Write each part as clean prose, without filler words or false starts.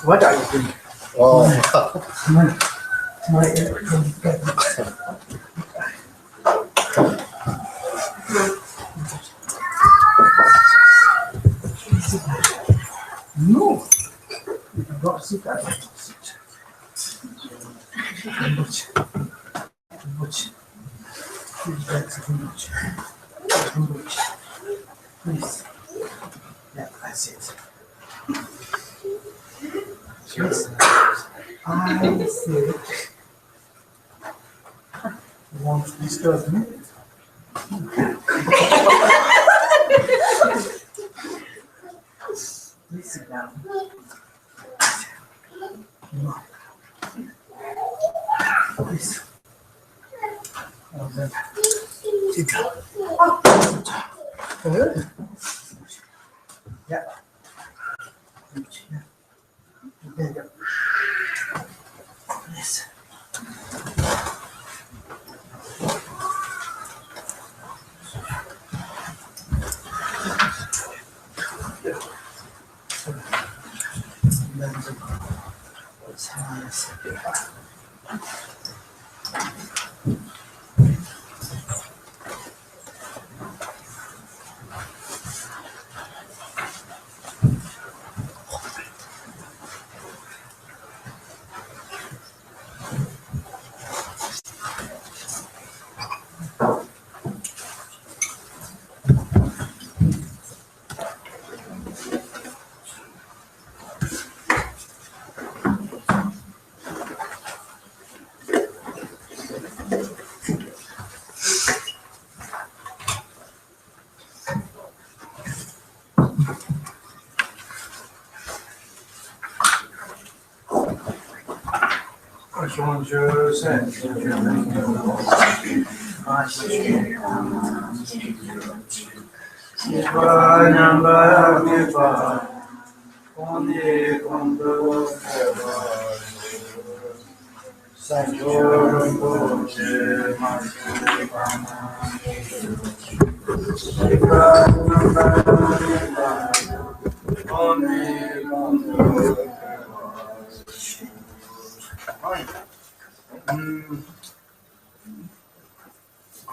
What are you doing? Oh. My no. Don't sit down. Please. Yeah, that's it. Yes. I see. You want to disturb me? Please sit down. No. Please. And then sit down. Good. Yeah. There you go. Yes.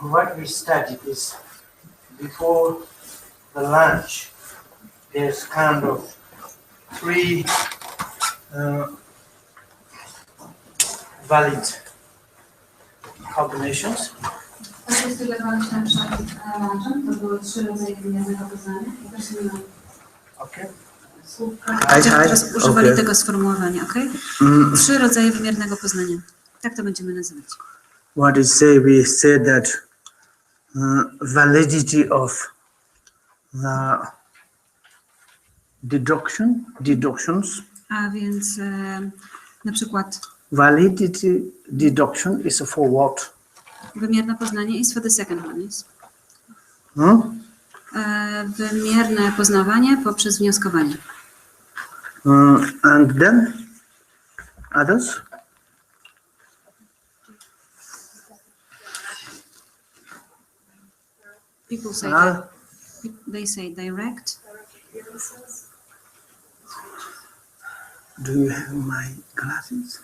What we studied is before the lunch, there's kind of three valid cognitions. Okay. Teraz używali tego sformułowania, ok? 3 rodzaje wymiernego poznania. Tak to będziemy nazywać. What is say? We said that validity of the deductions. A więc na przykład Validity deduction is for what? wymierne poznanie is for the second one. Is. Wymierne poznawanie poprzez wnioskowanie. And then others? People say that, they say direct. Do you have my glasses?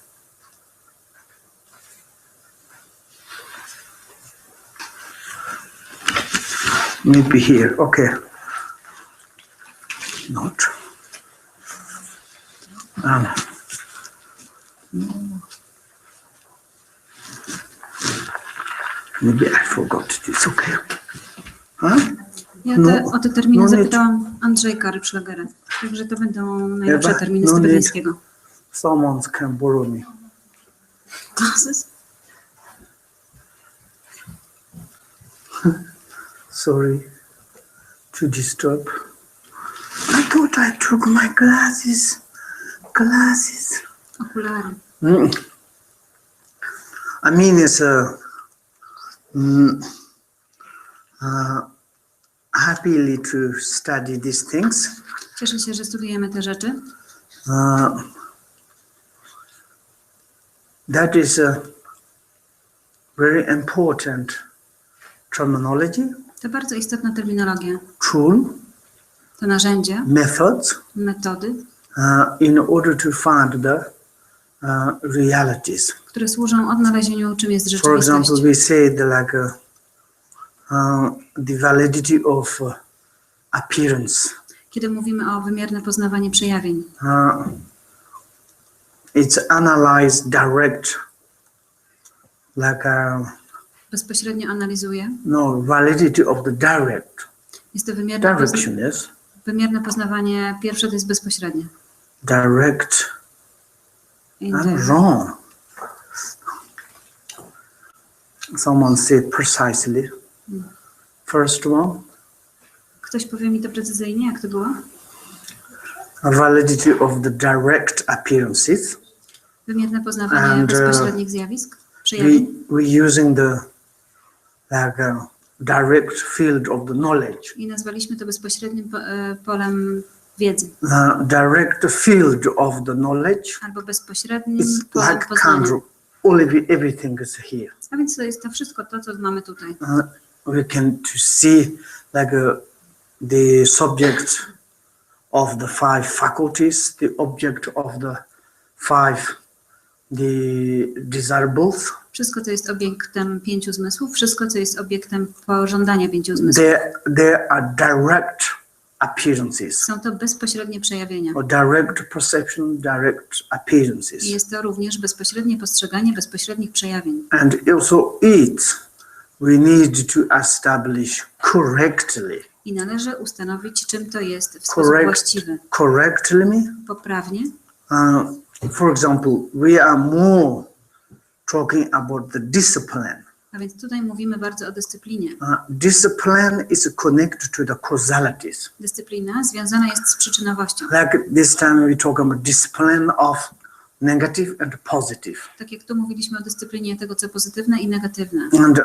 Maybe here, okay. Not. Maybe I forgot this, okay. Huh? Ja o te terminy zapytałam Andrzejka Rybszlagera, także to będą najlepsze terminy z tybetańskiego. Someone can borrow me. Glasses? Sorry to disturb. I thought I took my glasses. Okulary. I mean, it's happily to study these things. Cieszę się, że studujemy te rzeczy. That is a very important terminology, To bardzo istotna terminologia. tool, To narzędzie, methods, metody, in order to find the realities. które służą odnalezieniu, czym jest For example, rzeczywistość. we say the validity of appearance. Kiedy mówimy o wymierne poznawanie przejawień, It's analyzed direct, bezpośrednio analizuje. validity of the direct. Jest to Direction, yes. wymierne poznawanie. Pierwsze to jest bezpośrednie. Direct. Intuition. Wrong. Someone said precisely. First one, Ktoś powie mi to precyzyjnie, jak to było? validity of the direct appearances. Wymierne poznawanie And, bezpośrednich zjawisk, przejawień. we using the direct field of the knowledge. I nazwaliśmy to bezpośrednim polem wiedzy. Direct field of the knowledge. Albo bezpośrednim It's polem like poznania. kind of everything is here. A więc to jest to wszystko to, co mamy tutaj. We can to see the subject of the 5 faculties, the object of the 5 the desirables. Wszystko, co jest obiektem 5 zmysłów, wszystko, co jest obiektem pożądania 5 zmysłów. There are direct appearances. Są to bezpośrednie przejawienia. Or direct perception, direct appearances. I jest to również bezpośrednie postrzeganie bezpośrednich przejawień. And also we need to establish correctly. I należy ustanowić, czym to jest w sposób właściwy. Correctly. Poprawnie. For example, we are more talking about the discipline. A więc tutaj mówimy bardzo o dyscyplinie. Discipline is connected to the causalities. Dyscyplina związana jest z przyczynowością. Like this time we talk about discipline of negative and positive. Tak jak tu mówiliśmy o dyscyplinie tego, co pozytywne i negatywne. And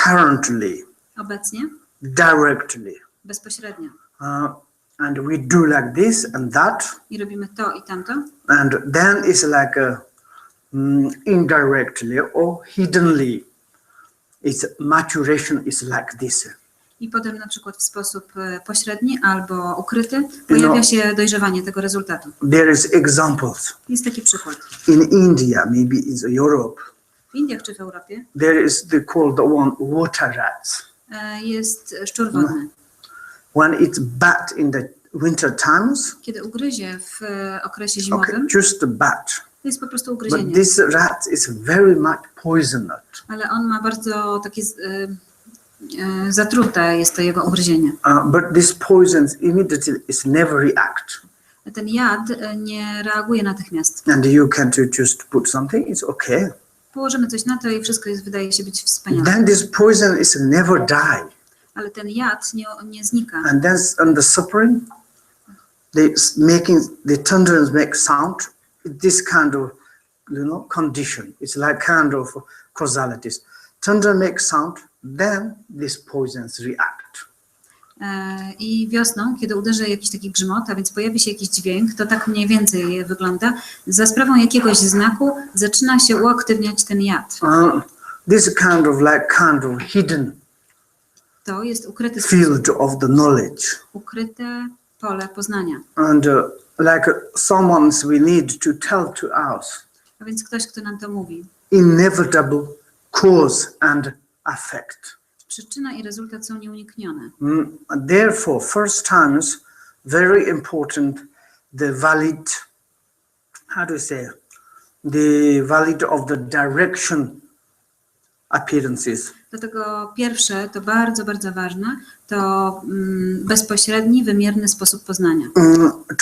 currently, Obecnie directly, bezpośrednio. and we do like this and that, I robimy to i tamto. and then it's like indirectly or hiddenly, its maturation is like this. I potem na przykład w sposób pośredni albo ukryty pojawia się dojrzewanie tego rezultatu. There is examples. Jest taki przykład. In India, maybe in Europe, W Indiach czy w Europie there is called the one water rats. jest szczur wodny. When it's bad in the winter times, Kiedy ugryzie w okresie zimowym, okay, just bad. to jest po prostu But ugryzienie. this rat is very much poisoned. Ale on ma bardzo takie zatrute jest to jego ugryzienie. But this poison immediately is never react. Ten jad nie reaguje natychmiast. And you can just put something, it's okay. Położymy coś na to i wszystko wydaje się być wspaniałe. Then this poison is never die. Ale ten jad nie znika. And then on the suffering, the tendons make sound. This kind of, condition. It's like kind of causalities. Tendon make sound, then these poisons react. I wiosną, kiedy uderzy jakiś taki grzmot, a więc pojawi się jakiś dźwięk, to tak mniej więcej wygląda. Za sprawą jakiegoś znaku zaczyna się uaktywniać ten jad. This kind of hidden To jest ukryty field of the knowledge. ukryte pole poznania. And like someone we need to tell to us, A więc ktoś, kto nam to mówi. inevitable cause and effect. Przyczyna i rezultat są nieuniknione. Therefore, first times, very important, the valid of the direction appearances. Dlatego pierwsze, to bardzo, bardzo ważne, to bezpośredni, wymierny sposób poznania.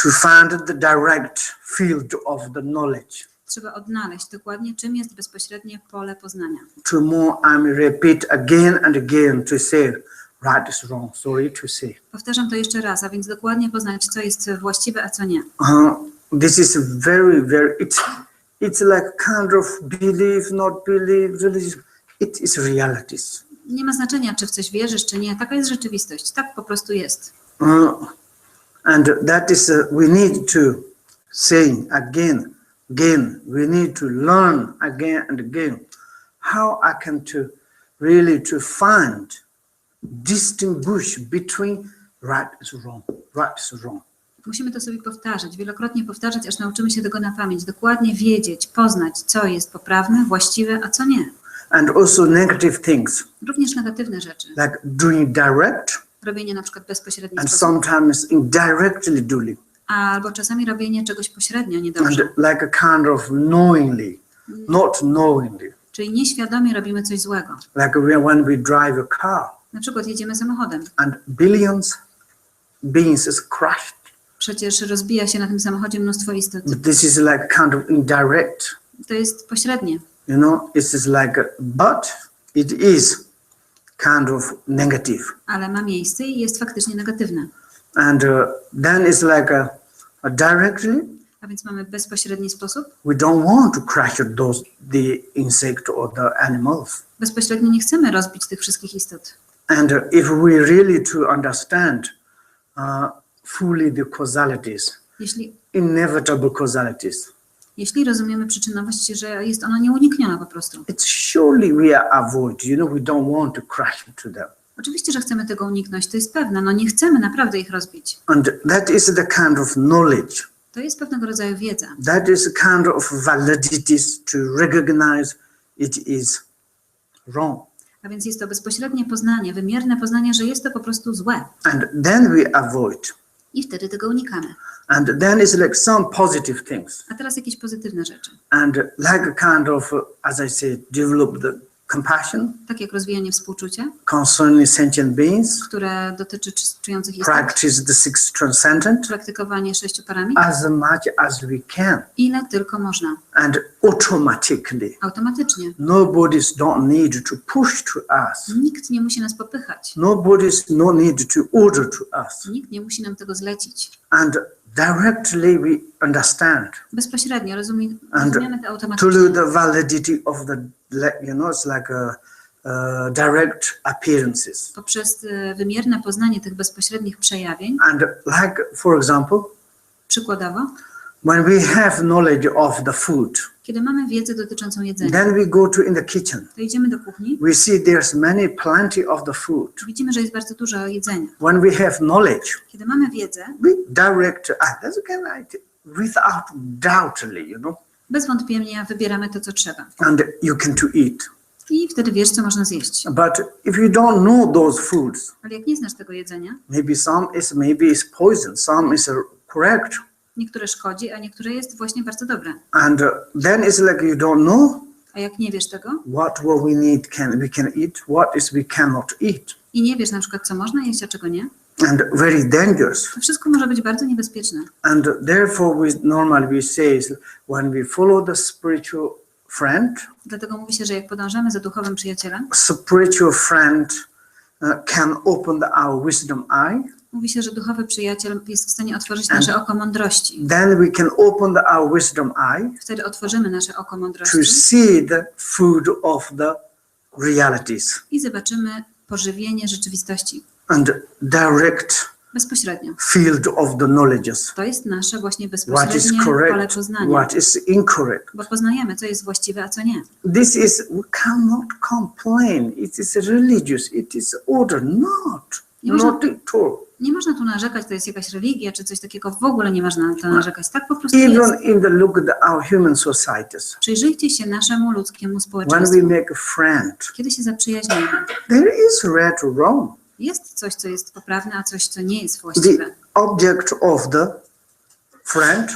To find the direct field of the knowledge. Trzeba odnaleźć dokładnie, czym jest bezpośrednie pole poznania. To more, repeat again and again to say, right is wrong, sorry to say. Powtarzam to jeszcze raz, a więc dokładnie poznać, co jest właściwe, a co nie. This is very, very, it's like kind of belief, not belief, religion. It is realities. Nie ma znaczenia, czy w coś wierzysz, czy nie. Taka jest rzeczywistość. Tak po prostu jest. And that is, we need to say again again. We need to learn again and again how I can to really to find, distinguish between right is wrong, right is wrong. Musimy to sobie powtarzać, wielokrotnie powtarzać, aż nauczymy się tego na pamięć, dokładnie wiedzieć, poznać, co jest poprawne, właściwe, a co nie. And also negative things, Również negatywne rzeczy. like doing direct Robienie na przykład bezpośredni and sposób, sometimes indirectly doing, albo czasami robienie czegoś pośrednio and niedobrze. like a kind of knowingly, not knowingly, Czyli nieświadomie robimy coś złego. like when we drive a car Na przykład jedziemy samochodem. and billions beings is crushed. Przecież rozbija się na tym samochodzie mnóstwo istot. But this is like kind of indirect, To jest pośrednie. you know, it is like, but it is kind of negative. Ale ma miejsce i jest faktycznie negatywne. And then it's like a directly, A więc mamy bezpośredni sposób. we don't want to crush the insect or the animals. Bezpośrednio nie chcemy rozbić tych wszystkich istot. And if we really to understand fully the causalities, inevitable causalities, Jeśli rozumiemy przyczynowość, że jest ona nieunikniona po prostu. it's surely we are avoid. You know, we don't want to crush to them. Oczywiście, że chcemy tego uniknąć, to jest pewne. No nie chcemy naprawdę ich rozbić. And that is the kind of knowledge. To jest pewnego rodzaju wiedza. That is a kind of validities to recognize it is wrong. A więc jest to bezpośrednie poznanie, wymierne poznanie, że jest to po prostu złe. And then we avoid. I wtedy tego unikamy. And then it's like some positive things. A teraz jakieś pozytywne rzeczy. And like a kind of, as I said, develop the compassion Tak jak rozwijanie współczucia, concerning sentient beings, które dotyczy czujących istot, practice the sixth transcendent praktykowanie 6 parami, as much as we can. ile tylko można. And automatically, Automatycznie. nobody's don't need to push to us. Nikt nie musi nas popychać. Nobody's no need to order to us. Nikt nie musi nam tego zlecić. And directly we understand. Bezpośrednio rozumiemy to To automatycznie. the validity of the, you know, it's like a direct appearances. Poprzez wymierne poznanie tych bezpośrednich przejawień, And like, for example, przykładowo, when we have knowledge of the food, kiedy mamy wiedzę dotyczącą jedzenia, then we go to in the kitchen. to idziemy do kuchni, We see there's plenty of the food. widzimy, że jest bardzo dużo jedzenia. When we have knowledge, Kiedy mamy wiedzę, we direct, that's again, without doubtly, you know, bez wątpienia wybieramy to, co trzeba. and you can to eat. I wtedy wiesz, co można zjeść. But if you don't know those foods, Ale jak nie znasz tego jedzenia, maybe maybe it's poison, some is correct. niektóre szkodzi, a niektóre jest właśnie bardzo dobre. And then it's like you don't know A jak nie wiesz tego what we need we can eat, what is we cannot eat, i nie wiesz na przykład, co można jeść, a czego nie, and very dangerous. to wszystko może być bardzo niebezpieczne. And therefore we say when we follow the spiritual friend, Dlatego mówi się, że jak podążamy za duchowym przyjacielem, spiritual friend can open our wisdom eye. mówi się, że duchowy przyjaciel jest w stanie otworzyć nasze oko mądrości. Then we can open our wisdom eye Wtedy otworzymy nasze oko to mądrości see the food of the realities i zobaczymy pożywienie rzeczywistości and direct bezpośrednio. field of the knowledges. To jest nasze właśnie What is bezpośrednie pole correct, poznania, what is incorrect. bo poznajemy, co jest właściwe, a co nie. This is, we cannot complain. It is religious, it is order, not at all. Nie można tu narzekać, to jest jakaś religia, czy coś takiego, w ogóle nie można na to narzekać. Tak po prostu jest. Even in the look at our human societies, Przyjrzyjcie się naszemu ludzkiemu when społeczeństwu. we make a friend, Kiedy się zaprzyjaźnimy, there is right or wrong. jest coś, co jest poprawne, a coś, co nie jest The właściwe. object of the friend,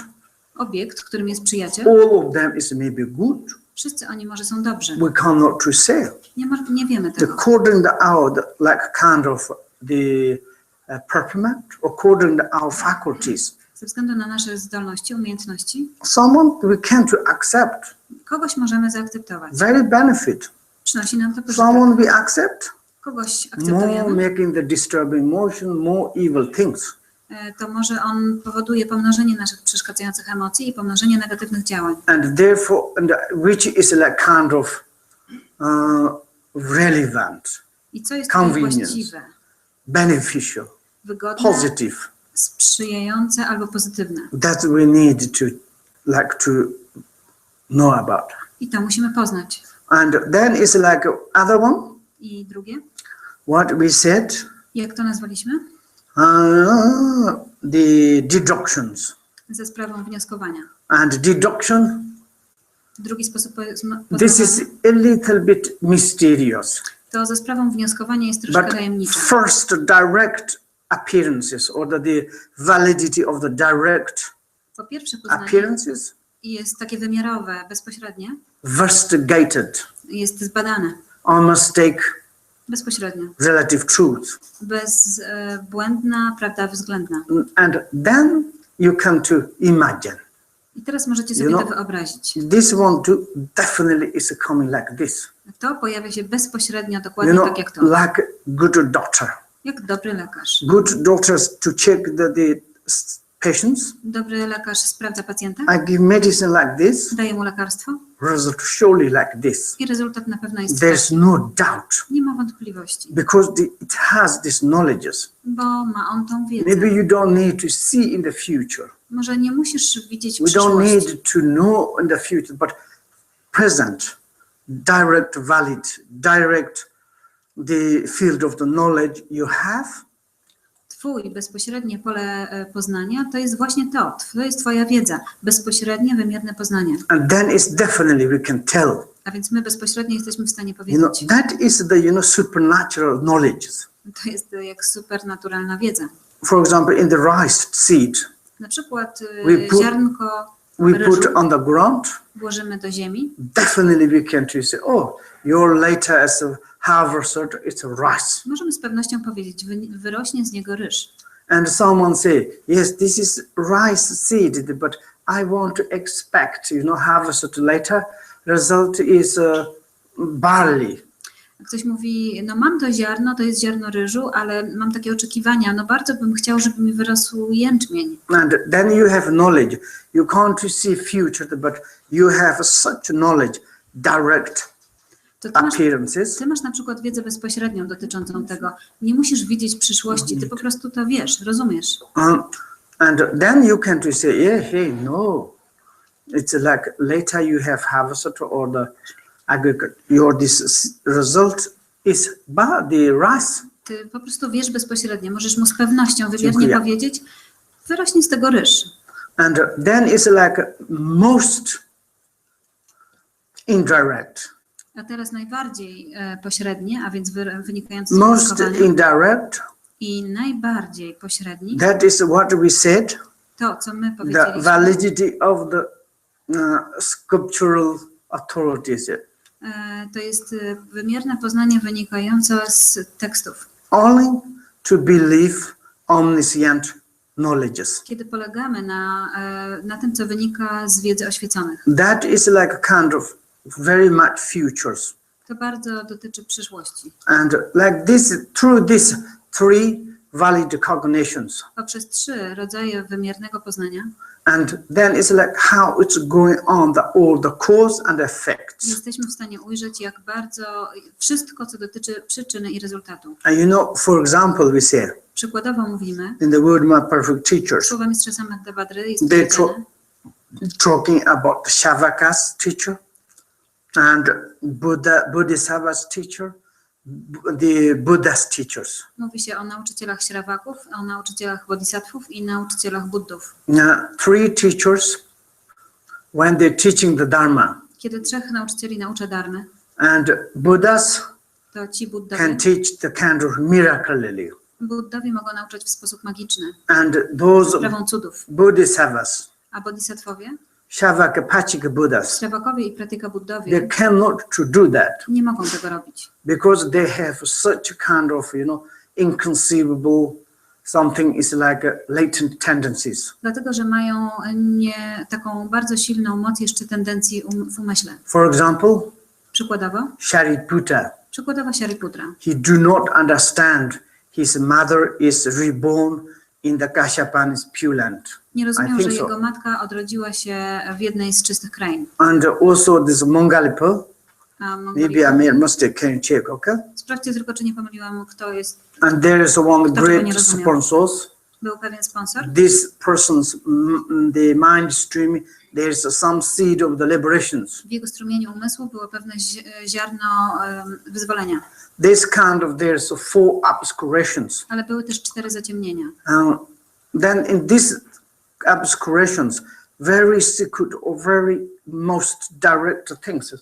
Obiekt, którym jest przyjaciel, all of them is maybe good. wszyscy oni może są dobrzy. We cannot to say. Nie wiemy tego. According to our like kind of the purpose, according to our faculties, Ze względu na nasze zdolności, umiejętności, someone we can to accept, kogoś możemy zaakceptować. very benefit. Przynosi nam to pożytek. Someone we accept, Kogoś more akceptujemy, making the disturbing motion, more evil things. to może on powoduje pomnożenie naszych przeszkadzających emocji i pomnożenie negatywnych działań. And therefore, which is like kind of relevant, I co jest Convenience. właściwe, beneficial, wygodne, positive, sprzyjające albo pozytywne. that we need to like to know about. I to musimy poznać. And then is like other one, I drugie, what we said, jak to nazwaliśmy? the deductions. Ze sprawą wnioskowania. And deduction, Drugi sposób this is poznawania a little bit mysterious. to ze sprawą wnioskowania jest troszkę But tajemnicze. first, direct appearances or the validity of the direct Po pierwsze poznanie appearances, jest takie wymiarowe, bezpośrednie, investigated, jest zbadane or mistake bezpośrednio, relative truth. bezbłędna prawda względna. And then you come to imagine. I teraz możecie sobie You to know, wyobrazić. this one too definitely is coming like this. To pojawia się bezpośrednio, You dokładnie know, tak jak to. like good doctor. Jak dobry lekarz. Good doctors to check the patients. Dobry lekarz sprawdza pacjenta, I give medicine like this, daje mu lekarstwo result surely like this. i rezultat na pewno jest There's taki. no doubt Nie ma wątpliwości, because it has these knowledges. bo ma on tą wiedzę. Maybe you don't need to see in the future. Może nie musisz widzieć We don't przyszłości. need to know in the future, but present, direct, valid, direct the field of the knowledge you have. Twój bezpośrednie pole poznania to jest właśnie to. To jest twoja wiedza. Bezpośrednie, wymierne poznanie. And then it's definitely we can tell. A więc my bezpośrednio jesteśmy w stanie You know, powiedzieć. that is the, supernatural knowledges. To jest jak supernaturalna wiedza. For example, in the rice seed, Na przykład We put- ziarnko we put ryżu on the ground, włożymy do ziemi. definitely we can to say, oh, you're later as a harvester, it's a rice. Możemy z pewnością powiedzieć, wyrośnie z niego ryż. And someone say, yes, this is rice seed, but I want to expect, harvest later. Result is barley. Ktoś mówi, no mam to ziarno, to jest ziarno ryżu, ale mam takie oczekiwania, no bardzo bym chciał, żeby mi wyrósł jęczmień. And then you have knowledge. You can't see future, but you have such knowledge, direct To appearances. ty masz na przykład wiedzę bezpośrednią dotyczącą tego. Nie musisz widzieć przyszłości, ty po prostu to wiesz, rozumiesz. And then you can to say, yeah, hey, no. It's like later you have harvested or the agriculture. This result is the rice. Ty po prostu wiesz bezpośrednio, możesz mu z pewnością wymiernie Dziękuję. powiedzieć, wyrośnie z tego ryż. And then it's like most indirect. A teraz najbardziej pośrednie, a więc wynikające z Most wnioskowania. indirect, I najbardziej pośredni, that is what we said, to co my the powiedzieliśmy, validity of the scriptural authorities. to jest wymierne poznanie wynikające z tekstów. Only to believe omniscient knowledges. Kiedy polegamy na tym, co wynika z wiedzy oświeconych. That is like a kind of very much futures. To bardzo dotyczy przyszłości. And like this, through these three valid cognitions, Poprzez 3 rodzaje wymiernego poznania and then it's like how it's going on, all the cause and effects. jesteśmy w stanie ujrzeć, jak bardzo wszystko, co dotyczy przyczyny i rezultatu. And for example, we say Przykładowo mówimy, in the word my perfect teachers, słowa mistrza Samadhi jest they powiedziane, talking about the Shavakas teacher and Bodhisattva's teacher, the Buddha's teachers. mówi się o nauczycielach śrawaków, o nauczycielach bodhisattvów i nauczycielach buddów. Three teachers when they're teaching the Dharma, Kiedy 3 nauczycieli naucza dharmy, and Buddhas to ci can buddowie, teach the kind of miraculously, buddowie mogą nauczać w sposób magiczny, and those sprawą cudów, Bodhisattvas, a bodhisattwowie, Shavaka Pachika Buddhas, śrawakowie i pratyka they buddowie cannot to do that nie mogą tego robić. because they have such a kind of, inconceivable something is like latent tendencies. Dlatego, że mają taką bardzo silną moc jeszcze tendencji w umyśle. For example, Przykładowo Shariputra. he do not understand his mother is reborn in the Kashyapani's Pure Land. Nie rozumiał, I że think so. jego matka odrodziła się w jednej z czystych krain. And also this Mongalipa, A maybe I made a mistake, can you check, okay? Sprawdźcie tylko, czy nie pomyliłam, kto jest. And there is one Kto tego nie great rozumiał. sponsors, Był pewien sponsor. This person's the mind stream, there's some seed of the liberations. W jego strumieniu umysłu było pewne ziarno wyzwolenia. This kind of, there's 4 obscurations. Ale były też 4 zaciemnienia. Then in these obscurations, very secret or very most direct things.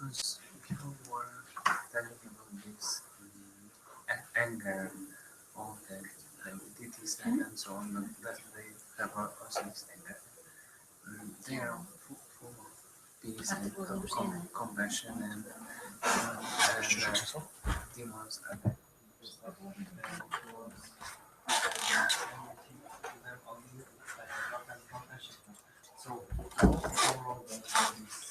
Because people were telling about this anger, all the deities and so on, that they have also this anger. They are full of peace and compassion, and demons are there. So all of these